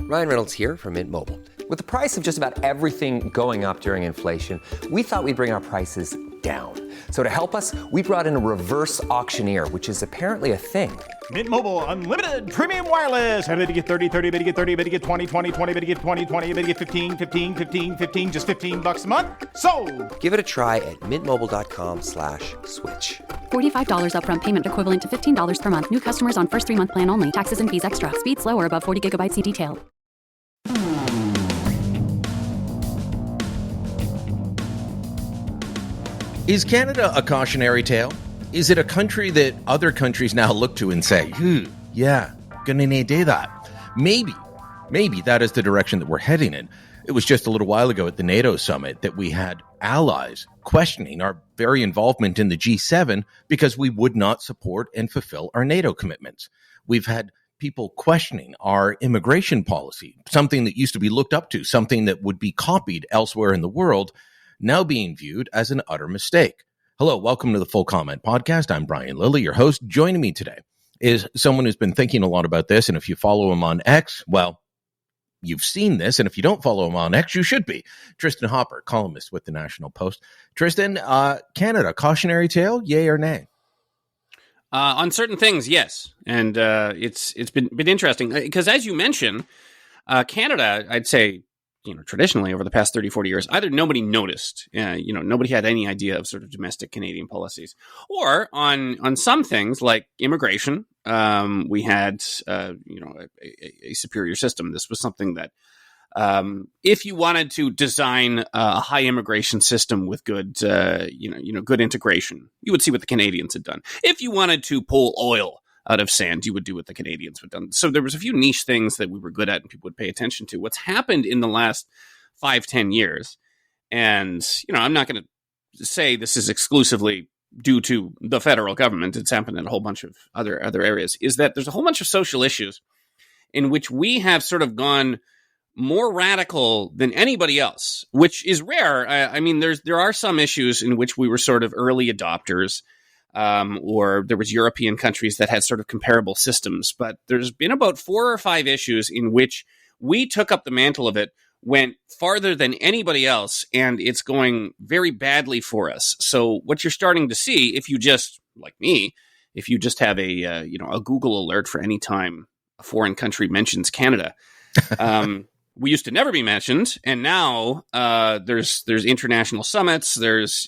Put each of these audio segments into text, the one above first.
Ryan Reynolds here from Mint Mobile. With the price of just about everything going up during inflation, we thought we'd bring our prices down. So to help us, we brought in a reverse auctioneer, which is apparently a thing. Mint Mobile Unlimited Premium Wireless. How to get 30, 30, bit to get 30, bit to get 20, 20, 20, bit to get 20, 20, bit to get 15, 15, 15, 15, just $15 a month? Sold! Give it a try at mintmobile.com/switch. $45 upfront payment equivalent to $15 per month. New customers on first 3-month plan only. Taxes and fees extra. Speed slower above 40 gigabytes. See detail. Is Canada a cautionary tale? Is it a country that other countries now look to and say, yeah, gonna need to do that? Maybe that is the direction that we're heading in. It was just a little while ago at the NATO summit that we had allies questioning our very involvement in the G7 because we would not support and fulfill our NATO commitments. We've had people questioning our immigration policy, something that used to be looked up to, something that would be copied elsewhere in the world, now being viewed as an utter mistake. Hello, welcome to the Full Comment Podcast. I'm Brian Lilly, your host. Joining me today is someone who's been thinking a lot about this, and if you follow him on X, well, you've seen this, and if you don't follow him on X, you should be. Tristin Hopper, columnist with the National Post. Tristin, Canada, cautionary tale, yay or nay? On certain things, yes. And it's been interesting because, as you mentioned, Canada, I'd say, traditionally over the past 30, 40 years, either nobody noticed, nobody had any idea of sort of domestic Canadian policies, or on some things like immigration, we had, a superior system. This was something that, if you wanted to design a high immigration system with good, good integration, you would see what the Canadians had done. If you wanted to pull oil out of sand, you would do what the Canadians had done. So there was a few niche things that we were good at and people would pay attention to. What's happened in the last 5-10 years, and, I'm not going to say this is exclusively due to the federal government, it's happened in a whole bunch of other areas, is that there's a whole bunch of social issues in which we have sort of gone more radical than anybody else, which is rare. There are some issues in which we were sort of early adopters, or there was European countries that had sort of comparable systems. But there's been about 4 or 5 issues in which we took up the mantle of it, went farther than anybody else, and it's going very badly for us. So what you're starting to see, if you just, like me, if you just have a Google alert for any time a foreign country mentions Canada, we used to never be mentioned, and now there's international summits, there's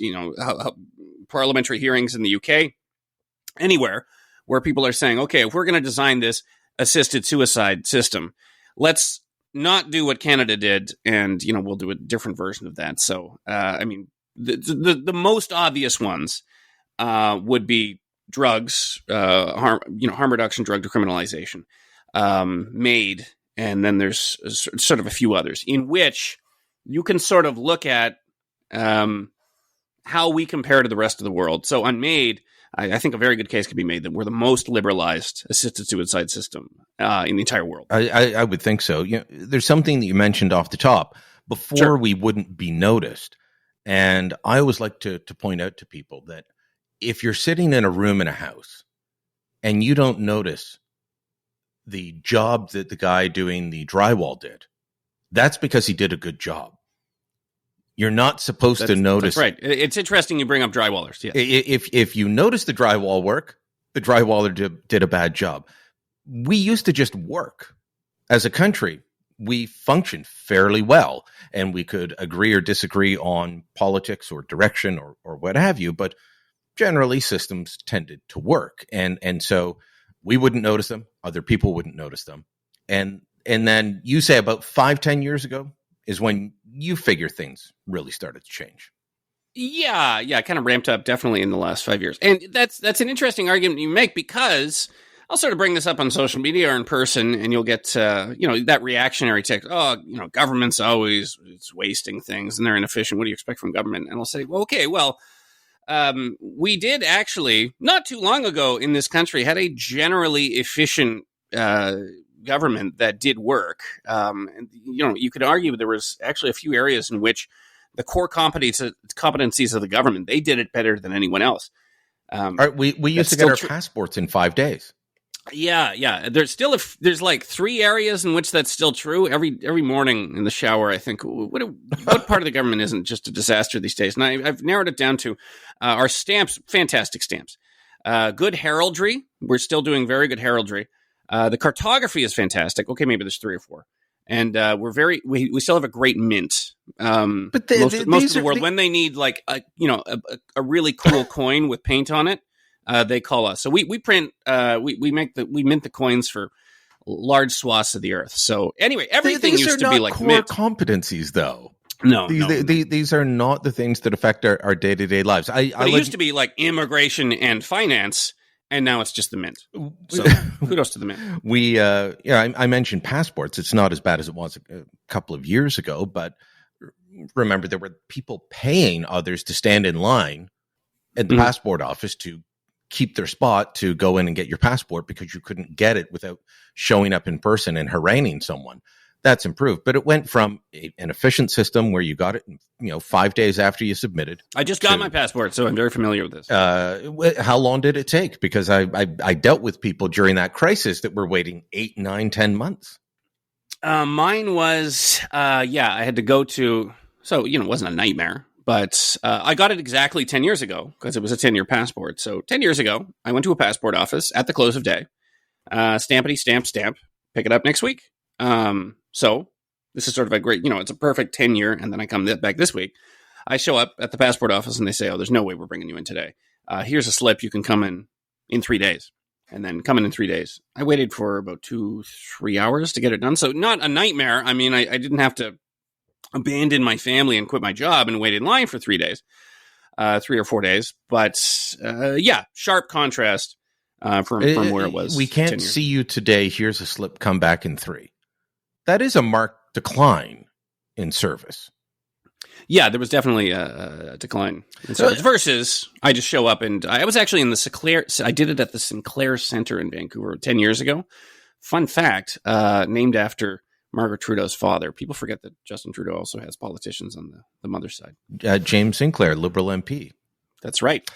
parliamentary hearings in the UK, anywhere where people are saying, okay, if we're going to design this assisted suicide system, let's not do what Canada did, and we'll do a different version of that. So, the most obvious ones would be drugs, harm reduction, drug decriminalization, MAID. And then there's sort of a few others in which you can sort of look at how we compare to the rest of the world. So on MAID, I think a very good case could be made that we're the most liberalized assisted suicide system in the entire world. I would think so. There's something that you mentioned off the top. Before, sure, we wouldn't be noticed. And I always like to point out to people that if you're sitting in a room in a house and you don't notice the job that the guy doing the drywall did, that's because he did a good job. You're not supposed to notice. That's right. It's interesting you bring up drywallers. Yes. If you notice the drywall work, the drywaller did a bad job. We used to just work. As a country, we functioned fairly well, and we could agree or disagree on politics or direction or what have you, but generally systems tended to work. And so we wouldn't notice them. Other people wouldn't notice them. And then you say about 5-10 years ago is when you figure things really started to change. Yeah, it kind of ramped up definitely in the last 5 years. And that's an interesting argument you make, because I'll sort of bring this up on social media or in person, and you'll get, that reactionary text. Oh, government's always it's wasting things and they're inefficient. What do you expect from government? And I'll say, we did actually, not too long ago in this country, had a generally efficient government that did work. And you could argue there was actually a few areas in which the core competencies of the government, they did it better than anyone else. We used to get our passports in 5 days. Yeah. There's like 3 areas in which that's still true. Every morning in the shower, I think, what part of the government isn't just a disaster these days? And I've narrowed it down to our stamps, fantastic stamps, good heraldry. We're still doing very good heraldry. The cartography is fantastic. Okay, maybe there's 3 or 4, and we still have a great mint. But most of the world, when they need like a really cool coin with paint on it. They call us. So we print, we mint the coins for large swaths of the earth. So anyway, everything used to be like core competencies, though. No, these are not the things that affect our day-to-day lives. It used to be like immigration and finance, and now it's just the mint. So kudos to the mint. I mentioned passports. It's not as bad as it was a couple of years ago, but remember there were people paying others to stand in line at the passport office to keep their spot to go in and get your passport because you couldn't get it without showing up in person and haranguing someone. That's improved, but it went from an efficient system where you got it, 5 days after you submitted. I just got my passport, so I'm very familiar with this. How long did it take? Because I dealt with people during that crisis that were waiting 8, 9, 10 months. Mine was, I had to go to, so, it wasn't a nightmare. But I got it exactly 10 years ago because it was a 10-year passport. So 10 years ago, I went to a passport office at the close of day, stampity, stamp, pick it up next week. So this is sort of a great, it's a perfect 10-year. And then I come back this week. I show up at the passport office and they say, oh, there's no way we're bringing you in today. Here's a slip. You can come in 3 days. And then come in 3 days. I waited for about 2-3 hours to get it done. So not a nightmare. I mean, I didn't have to abandon my family and quit my job and wait in line for 3 days, 3 or 4 days. But sharp contrast from where it was. We can't see you today. Here's a slip. Come back in 3. That is a marked decline in service. Yeah, there was definitely a decline in service. Versus, I just show up and I was actually in the Sinclair. I did it at the Sinclair Center in Vancouver 10 years ago. Fun fact, named after Margaret Trudeau's father. People forget that Justin Trudeau also has politicians on the mother's side. James Sinclair, Liberal MP. That's right.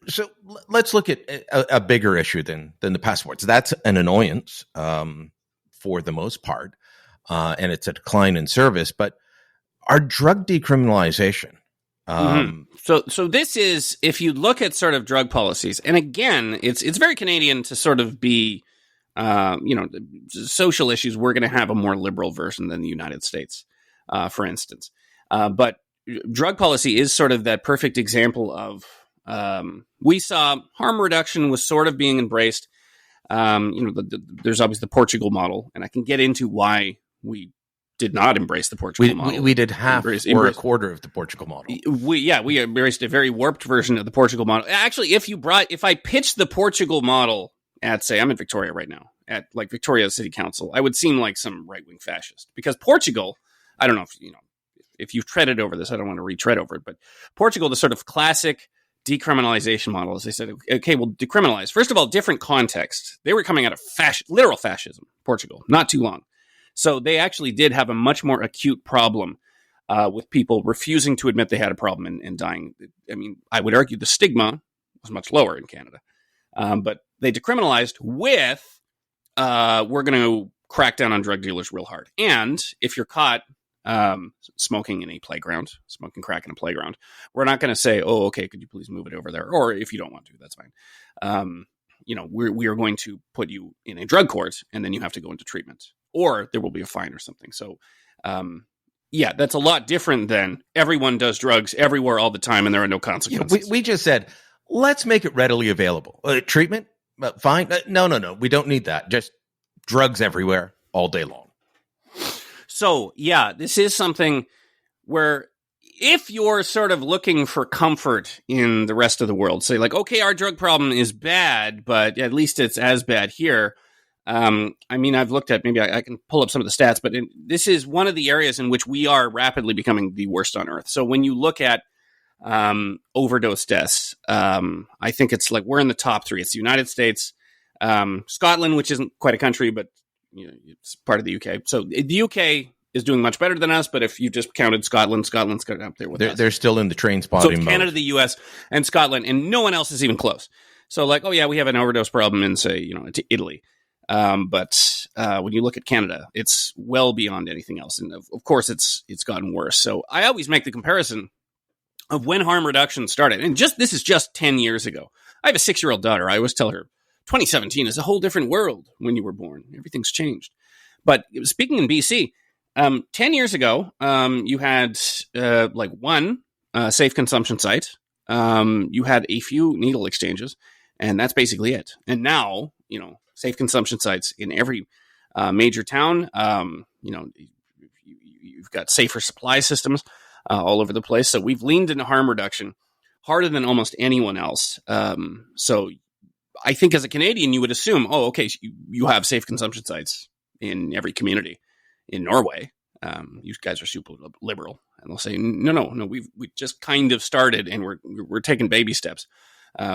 So let's look at a bigger issue than the passports. That's an annoyance for the most part, and it's a decline in service. But our drug decriminalization. So this is, if you look at sort of drug policies, and again, it's very Canadian to sort of be, social issues, we're going to have a more liberal version than the United States, for instance. But drug policy is sort of that perfect example of, we saw harm reduction was sort of being embraced. There's obviously the Portugal model, and I can get into why we did not embrace the Portugal model. We did half or a quarter of the Portugal model. We embraced a very warped version of the Portugal model. Actually, if I pitched the Portugal model at, say, I'm in Victoria right now, at like Victoria City Council, I would seem like some right-wing fascist. Because Portugal, I don't know if you've treaded over this, I don't want to retread over it, but Portugal, the sort of classic decriminalization model, as they said, okay, we'll decriminalize. First of all, different context. They were coming out of literal fascism, Portugal, not too long. So they actually did have a much more acute problem with people refusing to admit they had a problem and dying. I mean, I would argue the stigma was much lower in Canada. But they decriminalized with, we're going to crack down on drug dealers real hard. And if you're caught smoking in a playground, smoking crack in a playground, we're not going to say, oh, okay, could you please move it over there? Or if you don't want to, that's fine. We are going to put you in a drug court and then you have to go into treatment. Or there will be a fine or something. So, that's a lot different than everyone does drugs everywhere all the time and there are no consequences. We just said, let's make it readily available. Treatment? Fine. No. We don't need that. Just drugs everywhere all day long. So, this is something where if you're sort of looking for comfort in the rest of the world, say like, okay, our drug problem is bad, but at least it's as bad here. I've looked at, maybe I can pull up some of the stats, but this is one of the areas in which we are rapidly becoming the worst on earth. So when you look at overdose deaths, I think it's like we're in the top 3. It's the United States, Scotland, which isn't quite a country, but it's part of the UK. So the UK is doing much better than us, but if you just counted Scotland's got up there with us. They're still in the train So spotting it's Canada, mode. the US, and Scotland, and no one else is even close. So like, oh yeah, we have an overdose problem in, say, Italy. But when you look at Canada, it's well beyond anything else. And of course, it's gotten worse. So I always make the comparison of when harm reduction started. And this is just 10 years ago. I have a 6-year-old daughter. I always tell her 2017 is a whole different world when you were born. Everything's changed. But speaking in BC, 10 years ago, you had like one safe consumption site. You had a few needle exchanges, and that's basically it. And now, safe consumption sites in every major town. You've got safer supply systems all over the place. So we've leaned into harm reduction harder than almost anyone else. So I think as a Canadian, you would assume, oh, okay, you have safe consumption sites in every community. In Norway, you guys are super liberal, and they'll say, no, we just kind of started, and we're taking baby steps.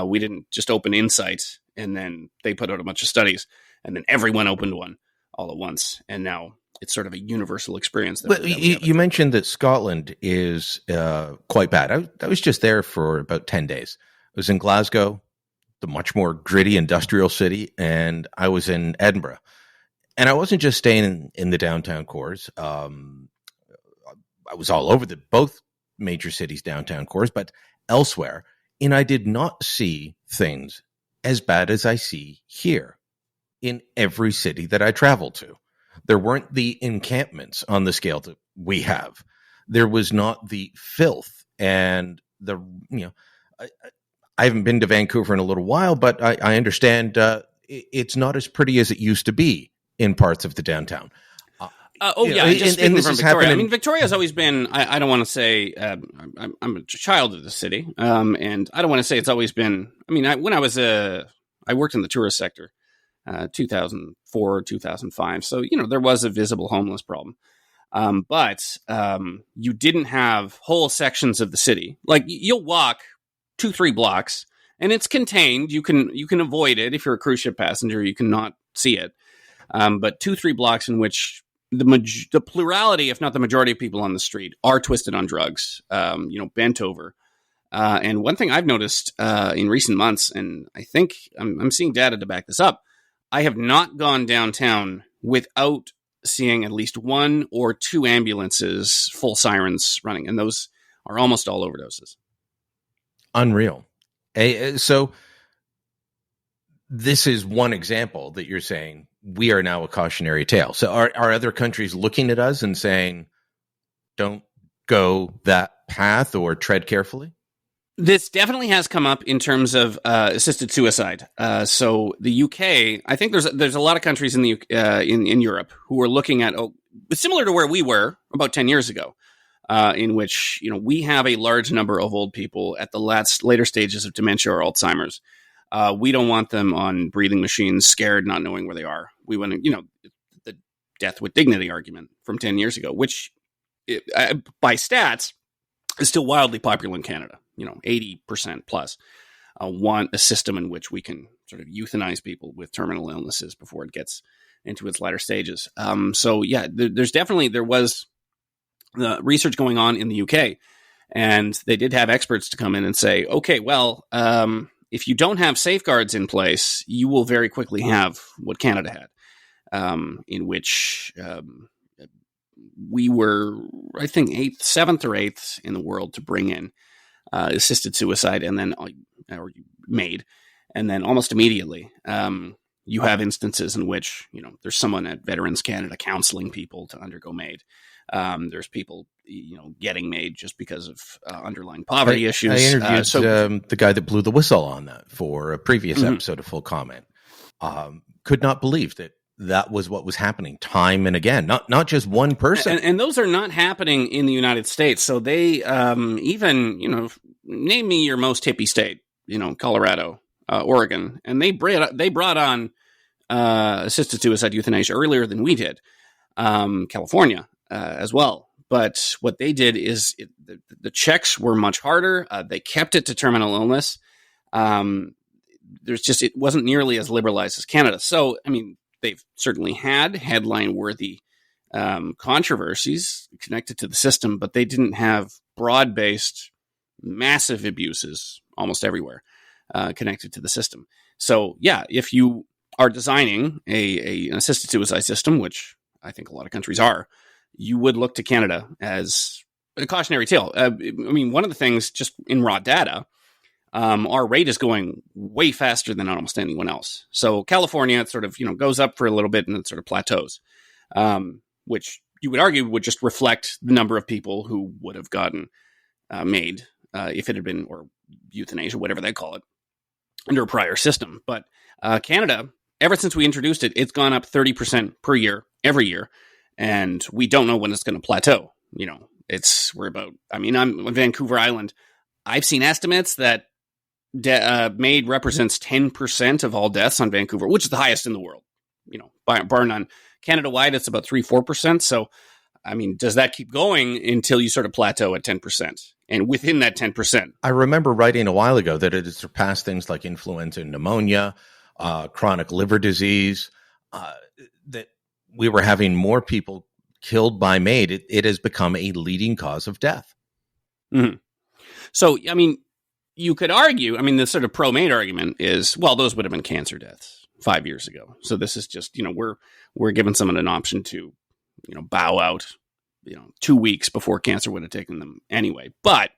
We didn't just open Insight, and then they put out a bunch of studies, and then everyone opened one all at once, and now it's sort of a universal experience. But you mentioned that Scotland is quite bad. I was just there for about 10 days. I was in Glasgow, the much more gritty industrial city, and I was in Edinburgh. And I wasn't just staying in the downtown cores. I was all over both major cities' downtown cores, but elsewhere. And I did not see things as bad as I see here in every city that I traveled to. There weren't the encampments on the scale that we have. There was not the filth and I haven't been to Vancouver in a little while, but I understand it's not as pretty as it used to be in parts of the downtown. Just speaking from Victoria. I mean, Victoria's always been, I don't want to say, I'm a child of the city, and I don't want to say it's always been, when I worked in the tourist sector, 2004, 2005, so, there was a visible homeless problem. But you didn't have whole sections of the city. Like, you'll walk 2-3 blocks, and it's contained. You can avoid it if you're a cruise ship passenger. You cannot see it. But 2-3 blocks in which the plurality, if not the majority of people on the street are twisted on drugs, bent over. And one thing I've noticed in recent months, and I think I'm seeing data to back this up, I have not gone downtown without seeing at least 1 or 2 ambulances, full sirens running. And those are almost all overdoses. Unreal. So this is one example that you're saying we are now a cautionary tale. So are other countries looking at us and saying, don't go that path or tread carefully? This definitely has come up in terms of assisted suicide. So the UK, I think there's a lot of countries in in Europe who are looking at similar to where we were about 10 years ago, in which we have a large number of old people at the later stages of dementia or Alzheimer's. We don't want them on breathing machines, scared, not knowing where they are. We want to, the death with dignity argument from 10 years ago, which by stats is still wildly popular in Canada. 80% plus want a system in which we can sort of euthanize people with terminal illnesses before it gets into its latter stages. There was research going on in the UK, and they did have experts to come in and say, okay, well, if you don't have safeguards in place, you will very quickly have what Canada had, in which we were, I think, 7th or 8th in the world to bring in assisted suicide, and then MAID, and then almost immediately you have instances in which there's someone at Veterans Canada counseling people to undergo MAID. There's people getting MAID just because of underlying poverty issues. I interviewed the guy that blew the whistle on that for a previous episode of Full Comment. Could not believe that was what was happening time and again, not just one person. And those are not happening in the United States. So they even, name me your most hippie state, Colorado, Oregon, and they brought on assisted suicide euthanasia earlier than we did, California as well. But what they did is the checks were much harder. They kept it to terminal illness. It wasn't nearly as liberalized as Canada. So, they've certainly had headline-worthy controversies connected to the system, but they didn't have broad-based, massive abuses almost everywhere. connected to the system. So yeah, if you are designing an assisted suicide system, which I think a lot of countries are, you would look to Canada as a cautionary tale. I mean, one of the things just in raw data, our rate is going way faster than almost anyone else. So California, it sort of, goes up for a little bit and it sort of plateaus, which you would argue would just reflect the number of people who would have gotten made if it had been, or euthanasia, whatever they call it, under a prior system. But Canada, ever since we introduced it, it's gone up 30% per year, every year. And we don't know when it's going to plateau. I'm on Vancouver Island. I've seen estimates that MAID represents 10% of all deaths on Vancouver, which is the highest in the world, bar none. Canada-wide, it's about 3-4%. So, I mean, does that keep going until you sort of plateau at 10%? And within that 10%. I remember writing a while ago that it had surpassed things like influenza and pneumonia, chronic liver disease, that we were having more people killed by MAID. It has become a leading cause of death. Mm-hmm. So, I mean, you could argue, the sort of pro-MAID argument is, well, those would have been cancer deaths 5 years ago. So this is just, we're giving someone an option to, bow out, 2 weeks before cancer would have taken them anyway. But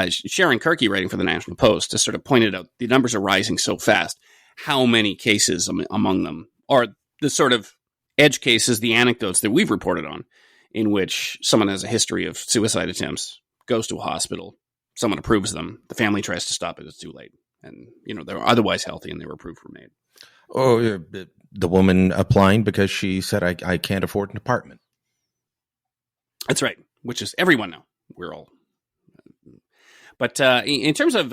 Sharon Kirky, writing for the National Post, has sort of pointed out the numbers are rising so fast. How many cases among them are the sort of edge cases, the anecdotes that we've reported on, in which someone has a history of suicide attempts, goes to a hospital, someone approves them, the family tries to stop it, it's too late. And, they're otherwise healthy and they were approved for MAID. Oh, the woman applying because she said, I can't afford an apartment. That's right, which is everyone now. We're all. But in terms of,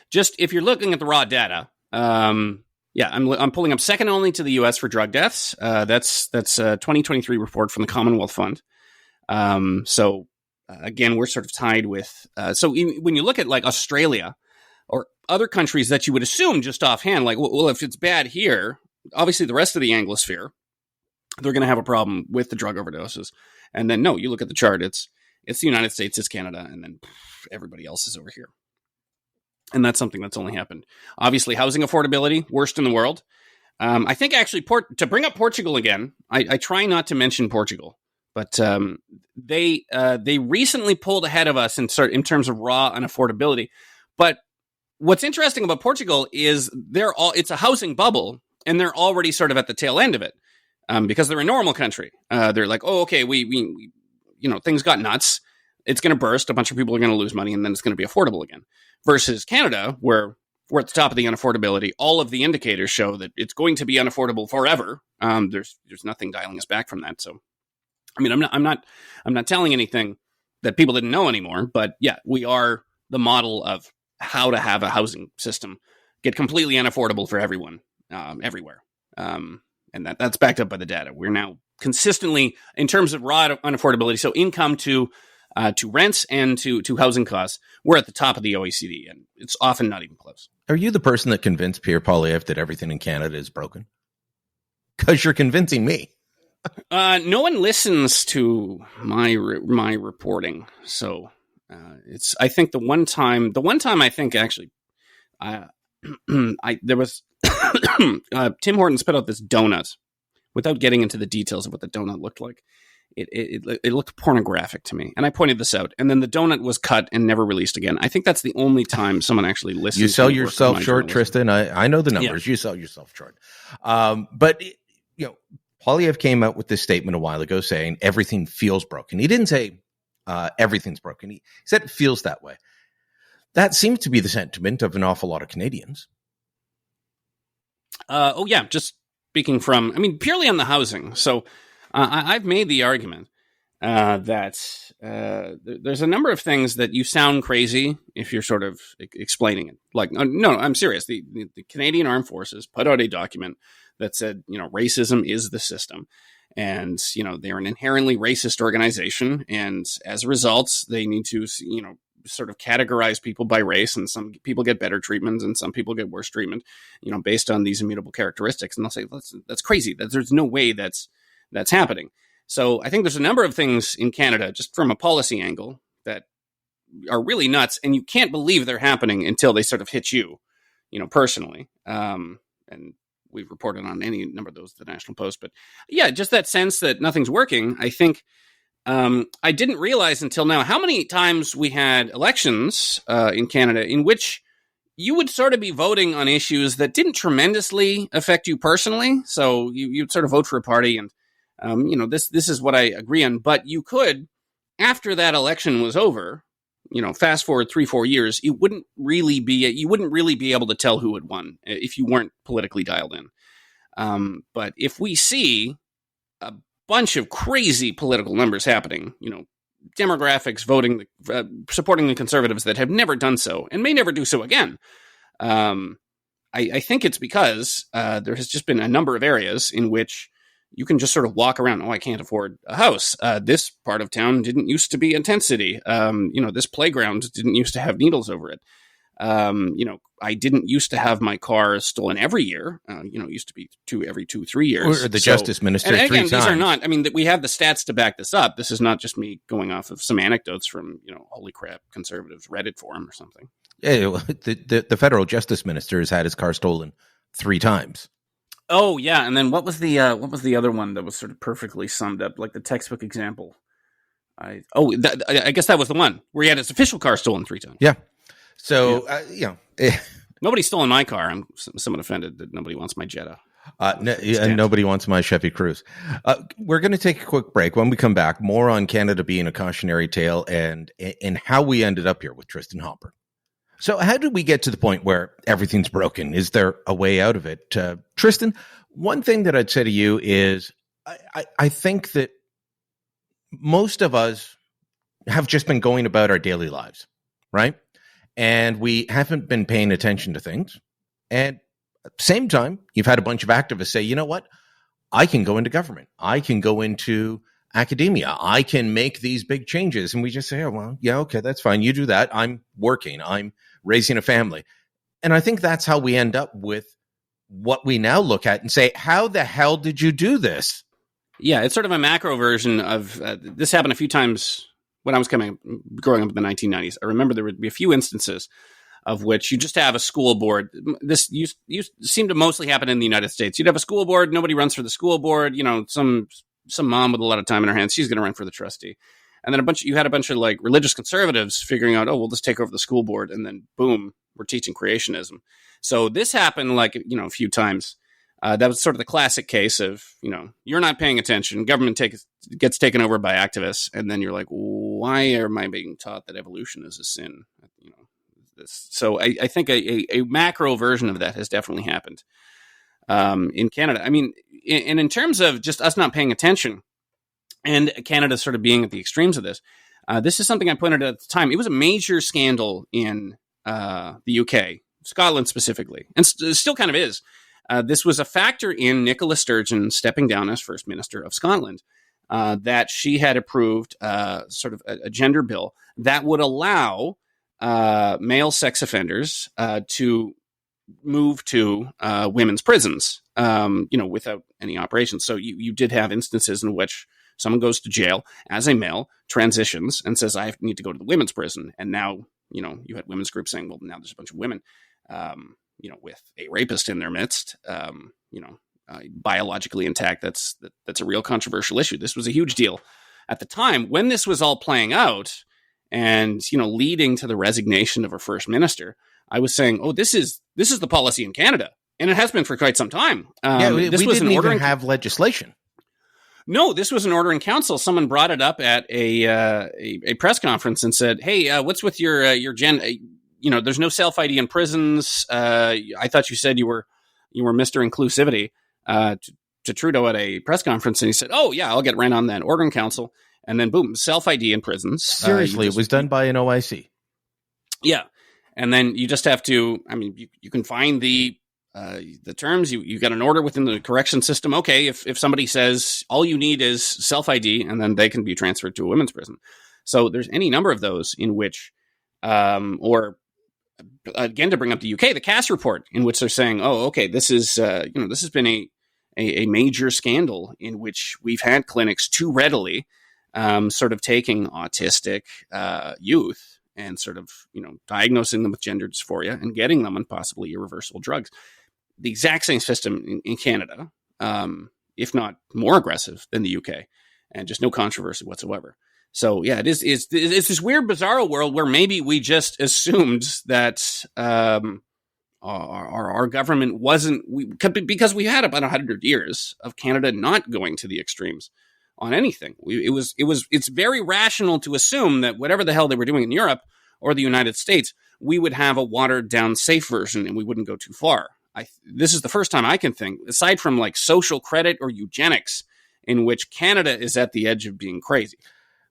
just if you're looking at the raw data, I'm pulling up second only to the U.S. for drug deaths. That's a 2023 report from the Commonwealth Fund. So again, we're sort of tied with. When you look at like Australia or other countries that you would assume just offhand, like, well, if it's bad here, obviously the rest of the anglosphere, they're going to have a problem with the drug overdoses. And then no, you look at the chart, it's the United States, it's Canada, and then everybody else is over here. And that's something that's only happened. Obviously, housing affordability, worst in the world. I think actually, to bring up Portugal again, I try not to mention Portugal, but they recently pulled ahead of us in terms of raw unaffordability. But what's interesting about Portugal is it's a housing bubble, and they're already sort of at the tail end of it because they're a normal country. They're like, oh, okay, we things got nuts. It's going to burst. A bunch of people are going to lose money, and then it's going to be affordable again. Versus Canada, where we're at the top of the unaffordability. All of the indicators show that it's going to be unaffordable forever. There's nothing dialing us back from that. So, I mean, I'm not telling anything that people didn't know anymore. But yeah, we are the model of how to have a housing system get completely unaffordable for everyone, everywhere. And that's backed up by the data. We're now consistently, in terms of raw unaffordability, so income to rents and to housing costs, we're at the top of the OECD, and it's often not even close. Are you the person that convinced Pierre Poilievre that everything in Canada is broken? Because you're convincing me. No one listens to my reporting, so it's. I think the one time I think actually, there was Tim Hortons put out this donut, without getting into the details of what the donut looked like. It looked pornographic to me, and I pointed this out. And then the donut was cut and never released again. I think that's the only time someone actually listens. You sell yourself short, Tristin. I know the numbers. Yeah. You sell yourself short. But Poilievre came out with this statement a while ago saying everything feels broken. He didn't say everything's broken. He said it feels that way. That seems to be the sentiment of an awful lot of Canadians. Just speaking from, purely on the housing. So. I've made the argument that there's a number of things that you sound crazy if you're sort of explaining it. Like, no, I'm serious. The Canadian Armed Forces put out a document that said, racism is the system. And, they're an inherently racist organization. And as a result, they need to, sort of categorize people by race. And some people get better treatment and some people get worse treatment, based on these immutable characteristics. And they'll say, that's crazy. There's no way that's happening. So I think there's a number of things in Canada, just from a policy angle, that are really nuts, and you can't believe they're happening until they sort of hit you, personally. And we've reported on any number of those at the National Post. But yeah, just that sense that nothing's working. I think I didn't realize until now how many times we had elections in Canada in which you would sort of be voting on issues that didn't tremendously affect you personally. So you'd sort of vote for a party and, this is what I agree on. But you could, after that election was over, fast forward 3-4 years, you wouldn't really be able to tell who had won if you weren't politically dialed in. But if we see a bunch of crazy political numbers happening, demographics voting, supporting the Conservatives that have never done so and may never do so again. I think it's because there has just been a number of areas in which you can just sort of walk around. Oh, I can't afford a house. This part of town didn't used to be a tent city. This playground didn't used to have needles over it. I didn't used to have my car stolen every year. It used to be every 2-3 years. Or the justice minister and three again, times. These are not, we have the stats to back this up. This is not just me going off of some anecdotes from, holy crap, conservatives Reddit forum or something. Yeah, well, the federal justice minister has had his car stolen 3 times. Oh yeah, and then what was the other one that was sort of perfectly summed up, like the textbook example? I guess that was the one where he had his official car stolen 3 times. Yeah. So Nobody's stolen my car. I'm somewhat offended that nobody wants my Jetta. And nobody wants my Chevy Cruze. We're going to take a quick break. When we come back, more on Canada being a cautionary tale and how we ended up here with Tristin Hopper. So how did we get to the point where everything's broken? Is there a way out of it? Tristin, one thing that I'd say to you is I think that most of us have just been going about our daily lives, right? And we haven't been paying attention to things. And at the same time, you've had a bunch of activists say, you know what? I can go into government. I can go into academia. I can make these big changes. And we just say, oh, well, yeah, okay, that's fine. You do that. I'm working. I'm raising a family. And I think that's how we end up with what we now look at and say, how the hell did you do this? Yeah, it's sort of a macro version of this happened a few times when I was growing up in the 1990s. I remember there would be a few instances of which you just have a school board. This used seemed to mostly happen in the United States. You'd have a school board. Nobody runs for the school board. Some mom with a lot of time in her hands, she's going to run for the trustee. And then you had a bunch of like religious conservatives figuring out, oh, we'll just take over the school board. And then boom, we're teaching creationism. So this happened like, a few times. That was sort of the classic case of, you're not paying attention. Government gets taken over by activists. And then you're like, why am I being taught that evolution is a sin? So I think a macro version of that has definitely happened in Canada. And in terms of just us not paying attention and Canada sort of being at the extremes of this, this is something I pointed out at the time. It was a major scandal in the UK, Scotland specifically, and still kind of is. This was a factor in Nicola Sturgeon stepping down as First Minister of Scotland, that she had approved sort of a gender bill that would allow male sex offenders to move to women's prisons, without any operations. So you did have instances in which someone goes to jail as a male, transitions, and says, I need to go to the women's prison. And now, you had women's groups saying, well, now there's a bunch of women, with a rapist in their midst, biologically intact. That's a real controversial issue. This was a huge deal at the time when this was all playing out and, leading to the resignation of our first minister. I was saying, oh, this is the policy in Canada. And it has been for quite some time. We didn't even have legislation. No, this was an order in council. Someone brought it up at a press conference and said, hey, what's with your gen? There's no self-ID in prisons. I thought you said you were Mr. Inclusivity to Trudeau at a press conference. And he said, oh, yeah, I'll get right on that order in council. And then boom, self-ID in prisons. Seriously, it was done by an OIC. Yeah. And then you just have to, you can find the terms, you got an order within the correction system. Okay, if somebody says all you need is self-ID, and then they can be transferred to a women's prison. So there's any number of those in which, or again, to bring up the UK, the Cass report, in which they're saying, oh, okay, this is, this has been a major scandal in which we've had clinics too readily sort of taking autistic youth and sort of, diagnosing them with gender dysphoria and getting them on possibly irreversible drugs. The exact same system in Canada, if not more aggressive than the UK, and just no controversy whatsoever. So yeah, it's this weird, bizarre world where maybe we just assumed that our government wasn't, because we had about 100 years of Canada not going to the extremes on anything. It's very rational to assume that whatever the hell they were doing in Europe or the United States, we would have a watered down, safe version, and we wouldn't go too far. This is the first time I can think, aside from like social credit or eugenics, in which Canada is at the edge of being crazy.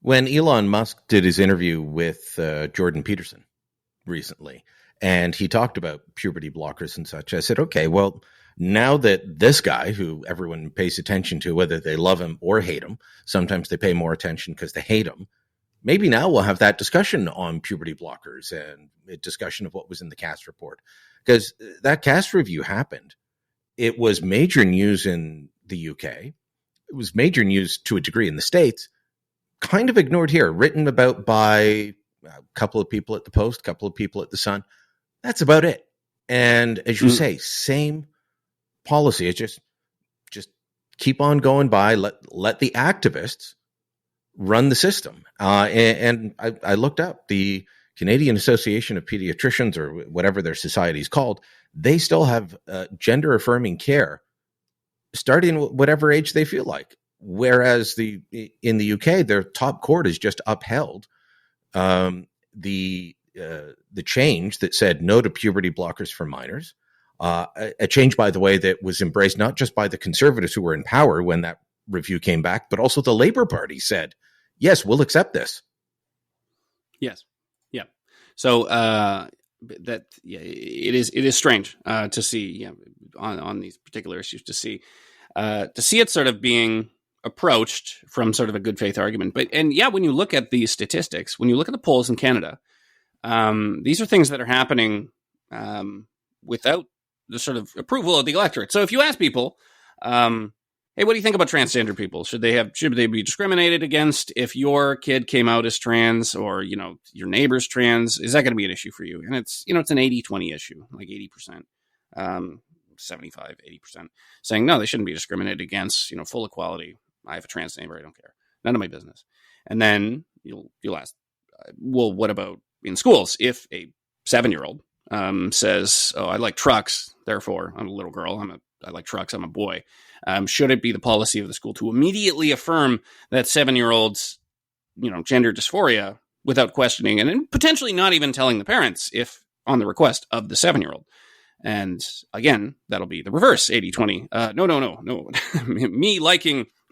When Elon Musk did his interview with Jordan Peterson recently, and he talked about puberty blockers and such, I said, okay, well, now that this guy, who everyone pays attention to, whether they love him or hate him, sometimes they pay more attention because they hate him, maybe now we'll have that discussion on puberty blockers and a discussion of what was in the CAST report. Because that CAST review happened. It was major news in the UK. It was major news to a degree in the States, kind of ignored here, written about by a couple of people at the Post, a couple of people at the Sun. That's about it. And as you say, same policy. It's just keep on going by. Let the activists run the system. And I looked up the Canadian Association of Pediatricians, or whatever their society is called. They still have gender affirming care starting whatever age they feel like. Whereas in the UK, their top court has just upheld the change that said no to puberty blockers for minors. A change, by the way, that was embraced not just by the Conservatives who were in power when that review came back, but also the Labour Party said, yes, we'll accept this. Yes. Yeah. So it is strange to see on these particular issues to see it sort of being approached from sort of a good faith argument. When you look at the statistics, when you look at the polls in Canada, these are things that are happening without the sort of approval of the electorate. So if you ask people, hey, what do you think about transgender people? Should they be discriminated against if your kid came out as trans, or, your neighbor's trans? Is that going to be an issue for you? And it's, it's an 80-20 issue, like 80%, 75, 80% saying, no, they shouldn't be discriminated against, full equality. I have a trans neighbor. I don't care. None of my business. And then you'll ask, well, what about in schools? If a 7-year-old says, oh, I like trucks, therefore I'm a little girl, I like trucks, I'm a boy. Should it be the policy of the school to immediately affirm that 7-year-old's, gender dysphoria without questioning, and then potentially not even telling the parents if on the request of the 7-year-old? And again, that'll be the reverse 80-20. No.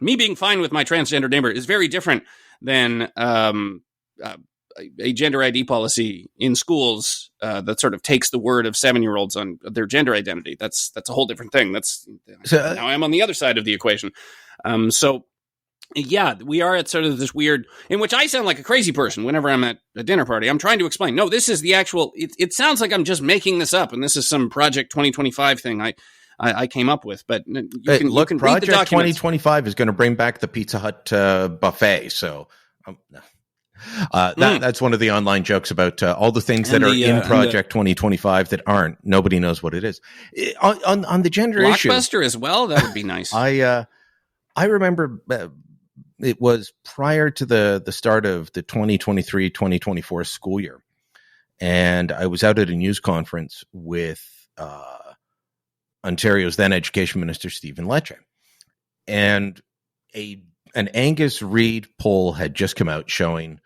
Me being fine with my transgender neighbor is very different than a gender ID policy in schools that sort of takes the word of 7-year-olds on their gender identity. That's a whole different thing. Now I'm on the other side of the equation. We are at sort of this weird, in which I sound like a crazy person whenever I'm at a dinner party. I'm trying to explain, no, this is the actual, it sounds like I'm just making this up, and this is some Project 2025 thing I came up with, but you can read the Project documents. 2025 is going to bring back the Pizza Hut buffet. So that's one of the online jokes about all the things that are in Project 2025 that aren't. Nobody knows what it is. On the gender issue. Blockbuster as well? That would be nice. I remember it was prior to the start of the 2023-2024 school year. And I was out at a news conference with Ontario's then Education Minister, Stephen Lecce. And an Angus Reid poll had just come out showing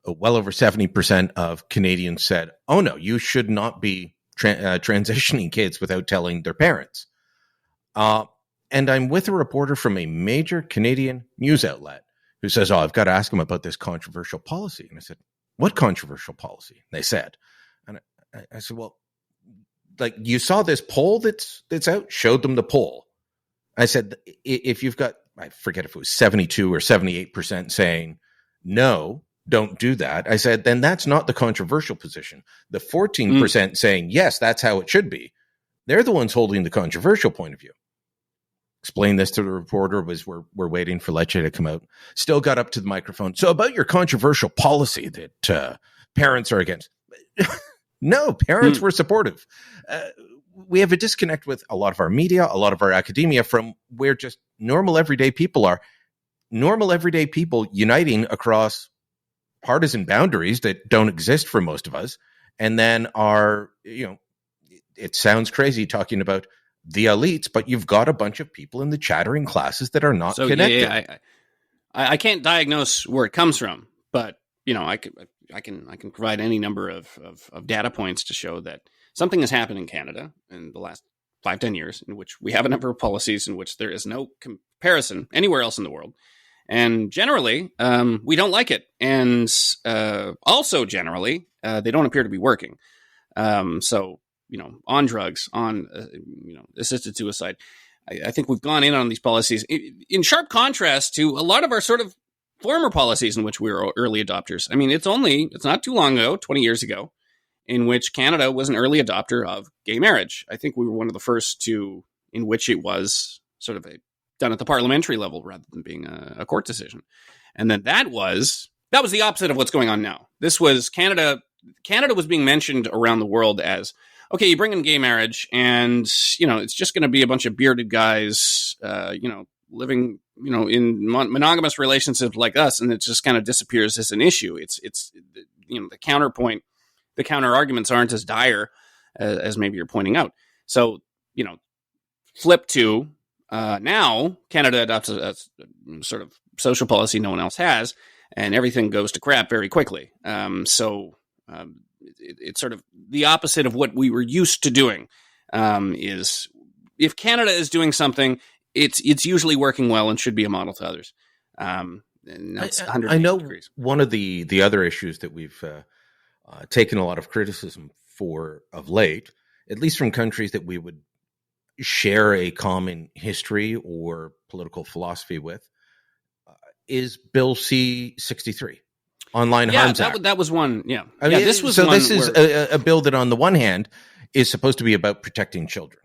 well over 70% of Canadians said, oh no, you should not be transitioning kids without telling their parents. And I'm with a reporter from a major Canadian news outlet who says, oh, I've got to ask him about this controversial policy. And I said, what controversial policy? And they said, and I said, well, like, you saw this poll that's out, showed them the poll. I said, if you've got, I forget if it was 72 or 78% saying, no, don't do that. I said, then that's not the controversial position. The 14% saying, yes, that's how it should be. They're the ones holding the controversial point of view. Explained this to the reporter was we're waiting for Lecce to come out. Still got up to the microphone. So about your controversial policy that parents are against. No, parents were supportive. We have a disconnect with a lot of our media, a lot of our academia from where just normal everyday people are. Normal everyday people uniting across partisan boundaries that don't exist for most of us, and then are, it sounds crazy talking about the elites, but you've got a bunch of people in the chattering classes that are not connected. Yeah, I can't diagnose where it comes from, but I can provide any number of data points to show that something has happened in Canada in the last 5-10 years, in which we have a number of policies in which there is no comparison anywhere else in the world. And generally, we don't like it. And also generally, they don't appear to be working. So, on drugs, on, assisted suicide, I think we've gone in on these policies in sharp contrast to a lot of our sort of former policies in which we were early adopters. I mean, it's not too long ago, 20 years ago, in which Canada was an early adopter of gay marriage. I think we were one of the first in which it was sort of done at the parliamentary level rather than being a court decision. And then that was the opposite of what's going on now. This was Canada was being mentioned around the world as, okay, you bring in gay marriage and, it's just going to be a bunch of bearded guys, living, in monogamous relationships like us. And it just kind of disappears as an issue. It's the counterpoint, the counter arguments aren't as dire as maybe you're pointing out. So, flip to, now Canada adopts a sort of social policy no one else has, and everything goes to crap very quickly. It's sort of the opposite of what we were used to doing. Is if Canada is doing something, it's usually working well and should be a model to others. And that's I know degrees. One of the other issues that we've taken a lot of criticism for of late, at least from countries that we would share a common history or political philosophy with, is Bill C-63, Online Harms Act. That was one. Yeah, this was one. This is a bill that, on the one hand, is supposed to be about protecting children,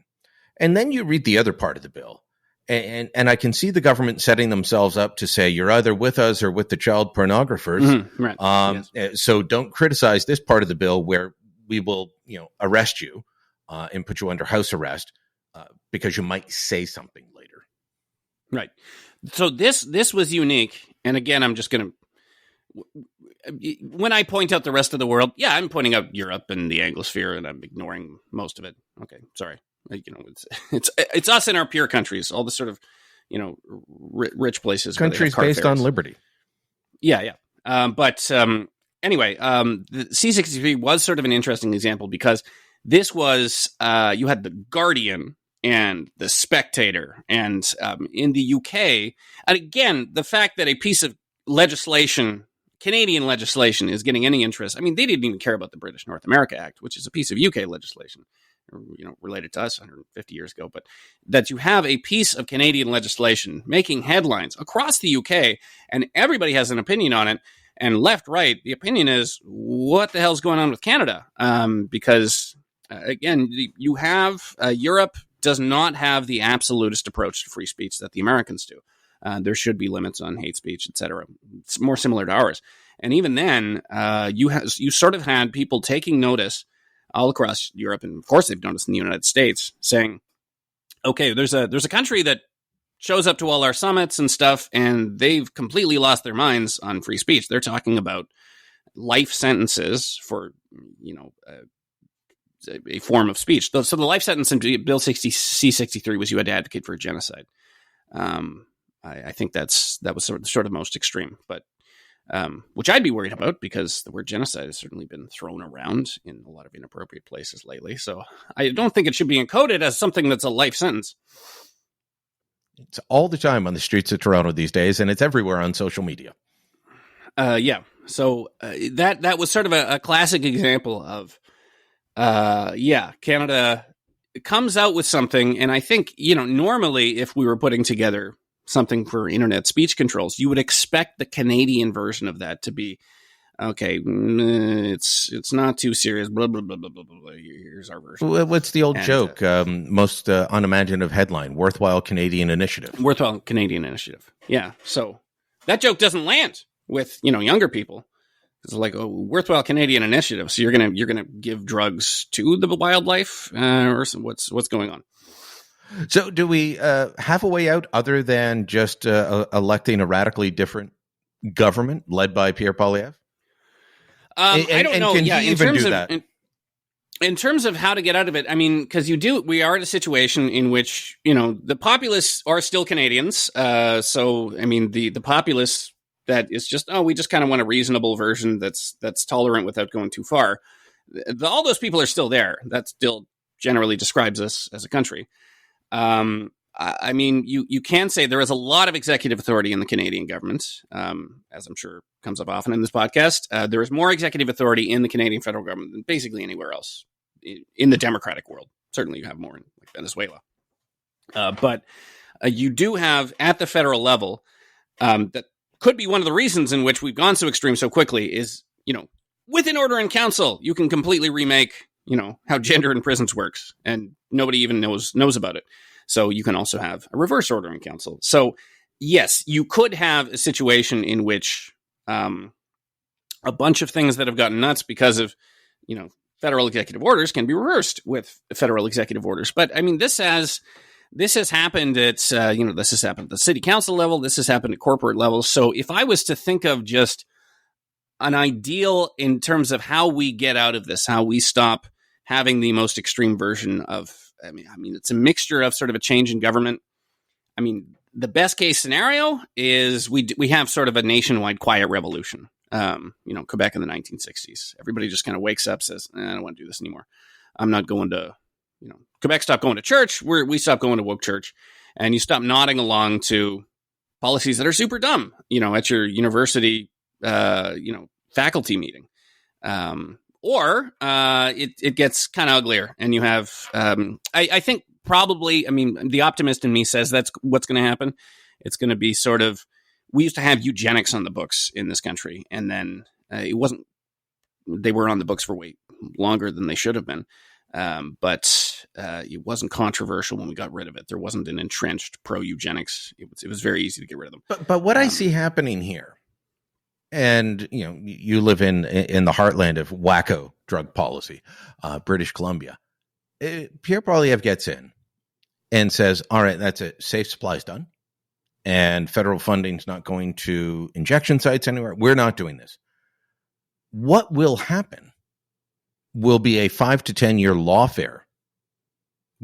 and then you read the other part of the bill, and I can see the government setting themselves up to say you're either with us or with the child pornographers. Mm-hmm, right. Yes. So don't criticize this part of the bill where we will, arrest you and put you under house arrest. Because you might say something later. Right. So this was unique. And again, I'm just going to, when I point out the rest of the world, I'm pointing out Europe and the anglosphere, and I'm ignoring most of it. Okay. Sorry. It's us in our peer countries, all the sort of, rich places. Countries based on liberty. Yeah. Anyway, the C-63 was sort of an interesting example because this was, you had the Guardian and the Spectator, and in the UK, and again, the fact that a piece of legislation, Canadian legislation, is getting any interest. I mean, they didn't even care about the British North America Act, which is a piece of UK legislation, related to us 150 years ago, but that you have a piece of Canadian legislation making headlines across the UK, and everybody has an opinion on it. And left, right, the opinion is, what the hell's going on with Canada? Because, again, you have Europe does not have the absolutist approach to free speech that the Americans do. There should be limits on hate speech, etc. It's more similar to ours. And even then, you sort of had people taking notice all across Europe, and of course they've noticed in the United States, saying, okay, there's a country that shows up to all our summits and stuff, and they've completely lost their minds on free speech. They're talking about life sentences for, a form of speech. So the life sentence in Bill C-63 was you had to advocate for a genocide. I think that was sort of most extreme, but which I'd be worried about because the word genocide has certainly been thrown around in a lot of inappropriate places lately. So I don't think it should be encoded as something that's a life sentence. It's all the time on the streets of Toronto these days, and it's everywhere on social media. So that was sort of a classic example of, Canada comes out with something, and I think, normally if we were putting together something for internet speech controls, you would expect the Canadian version of that to be, okay, it's not too serious, blah, blah, blah, blah, blah, blah. Here's our version. What's the old joke? Most unimaginative headline, worthwhile Canadian initiative. Worthwhile Canadian initiative. Yeah. So that joke doesn't land with, younger people. It's like a worthwhile Canadian initiative. So you're gonna give drugs to the wildlife, or what's going on? So do we have a way out other than just electing a radically different government led by Pierre Poilievre? I don't know. Can Yeah, he in even terms do of that? in terms of how to get out of it, I mean, because we are in a situation in which the populace are still Canadians. So I mean, the populace that is just we just kind of want a reasonable version that's tolerant without going too far. All those people are still there. That still generally describes us as a country. I mean, you can say there is a lot of executive authority in the Canadian government, as I'm sure comes up often in this podcast. There is more executive authority in the Canadian federal government than basically anywhere else in the democratic world. Certainly you have more in like Venezuela. But you do have at the federal level, that could be one of the reasons in which we've gone so extreme so quickly is, within order in council, you can completely remake, how gender in prisons works, and nobody even knows about it. So you can also have a reverse order in council. So yes, you could have a situation in which a bunch of things that have gotten nuts because of, federal executive orders can be reversed with federal executive orders. But I mean, this has happened at, this has happened at the city council level. This has happened at corporate levels. So if I was to think of just an ideal in terms of how we get out of this, how we stop having the most extreme version of, I mean, it's a mixture of sort of a change in government. I mean, the best case scenario is we have sort of a nationwide quiet revolution. Quebec in the 1960s, everybody just kind of wakes up, says, I don't want to do this anymore. I'm not going to, Quebec stopped going to church. We stopped going to woke church, and you stop nodding along to policies that are super dumb, at your university, faculty meeting. Or it gets kind of uglier, and you have, I think probably, the optimist in me says that's what's going to happen. It's going to be sort of, we used to have eugenics on the books in this country, and then they were on the books for way longer than they should have been. But it wasn't controversial when we got rid of it. There wasn't an entrenched pro-eugenics. It was very easy to get rid of them. But what I see happening here, and you live in the heartland of wacko drug policy, British Columbia. Pierre Poilievre gets in and says, all right, that's it. Safe supply's done. And federal funding's not going to injection sites anywhere. We're not doing this. What will happen will be a 5 to 10 year lawfare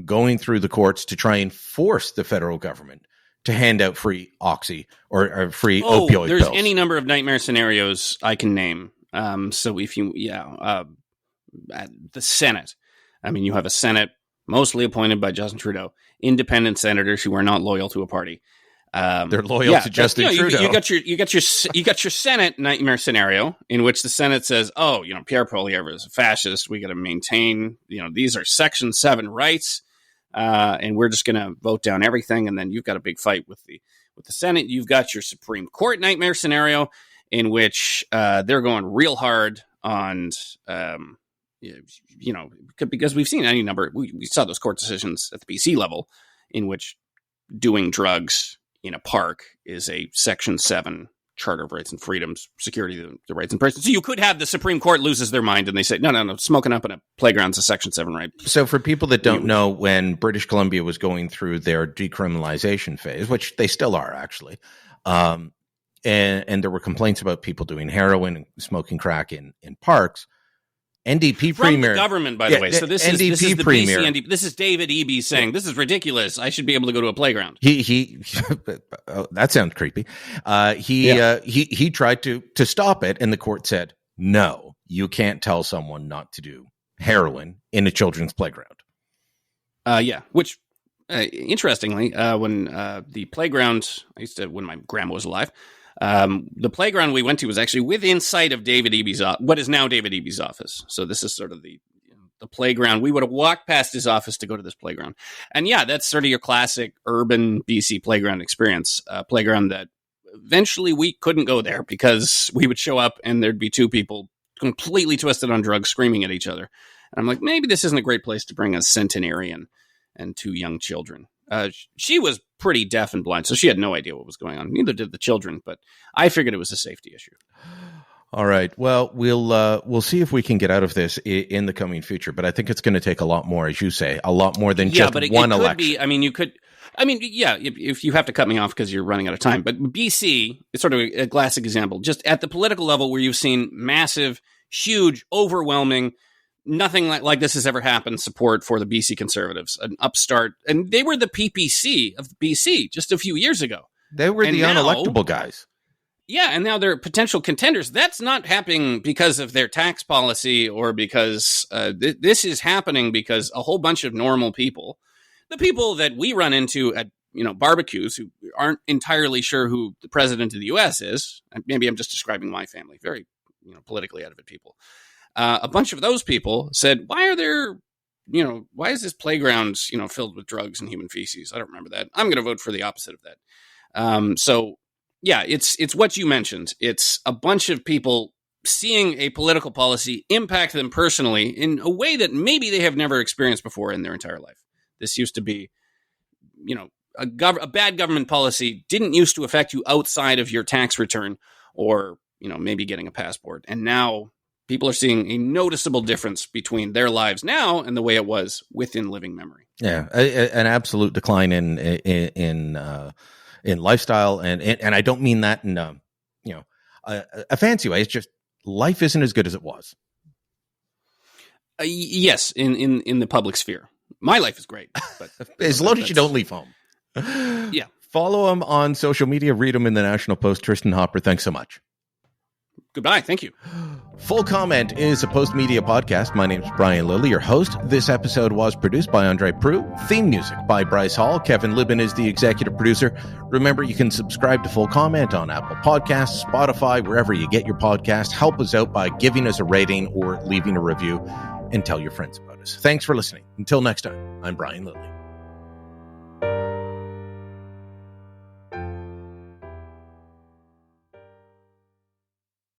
going through the courts to try and force the federal government to hand out free oxy or free opioid there's pills. Any number of nightmare scenarios I can name. So if you, at the Senate, you have a Senate mostly appointed by Justin Trudeau, independent senators who are not loyal to a party. They're loyal to Justin Trudeau. You got your Senate nightmare scenario in which the Senate says, Pierre Poilievre is a fascist. We got to maintain, these are Section 7 rights. And we're just going to vote down everything. And then you've got a big fight with the Senate. You've got your Supreme Court nightmare scenario in which they're going real hard on, because we've seen any number. We saw those court decisions at the BC level in which doing drugs in a park is a Section 7 Charter of Rights and Freedoms, security of the rights and persons. So you could have the Supreme Court loses their mind and they say, no, smoking up in a playground's a Section 7 right. So for people that don't know, when British Columbia was going through their decriminalization phase, which they still are actually, and there were complaints about people doing heroin and smoking crack in parks, NDP From premier, the government, by the way. So this is the premier. BC NDP. This is David Eby saying this is ridiculous. I should be able to go to a playground. He that sounds creepy. He tried to stop it, and the court said, no, you can't tell someone not to do heroin in a children's playground. Which interestingly, when the playground, when my grandma was alive, the playground we went to was actually within sight of David Eby's what is now David Eby's office. So this is sort of the playground. We would have walked past his office to go to this playground. And that's sort of your classic urban BC playground experience. A playground that eventually we couldn't go there because we would show up and there'd be two people completely twisted on drugs screaming at each other. And I'm like, maybe this isn't a great place to bring a centenarian and two young children. She was pretty deaf and blind, so she had no idea what was going on. Neither did the children, but I figured it was a safety issue. All right. Well, we'll see if we can get out of this in the coming future. But I think it's going to take a lot more, as you say, a lot more than just one election. If you have to cut me off because you're running out of time, but BC is sort of a classic example, just at the political level where you've seen massive, huge, overwhelming, nothing like this has ever happened support for the BC Conservatives, an upstart. And they were the PPC of BC just a few years ago. They were the unelectable guys. Yeah, and now they're potential contenders. That's not happening because of their tax policy or because this is happening because a whole bunch of normal people, the people that we run into at barbecues who aren't entirely sure who the president of the U.S. is. Maybe I'm just describing my family, very politically out of it people. A bunch of those people said, why is this playground, filled with drugs and human feces? I don't remember that. I'm going to vote for the opposite of that. So yeah, it's what you mentioned. It's a bunch of people seeing a political policy impact them personally in a way that maybe they have never experienced before in their entire life. This used to be, a bad government policy didn't used to affect you outside of your tax return or, maybe getting a passport. And now people are seeing a noticeable difference between their lives now and the way it was within living memory. Yeah, an absolute decline in lifestyle, and I don't mean that in a fancy way. It's just life isn't as good as it was. Yes, in the public sphere, my life is great, but as long as you don't leave home. Yeah, follow him on social media. Read him in the National Post. Tristin Hopper, thanks so much. Goodbye. Thank you. Full Comment is a Postmedia podcast. My name's Brian Lilly, your host. This episode was produced by Andre Prue. Theme music by Bryce Hall. Kevin Libin is the executive producer. Remember, you can subscribe to Full Comment on Apple Podcasts, Spotify, wherever you get your podcast. Help us out by giving us a rating or leaving a review, and tell your friends about us. Thanks for listening. Until next time, I'm Brian Lilly.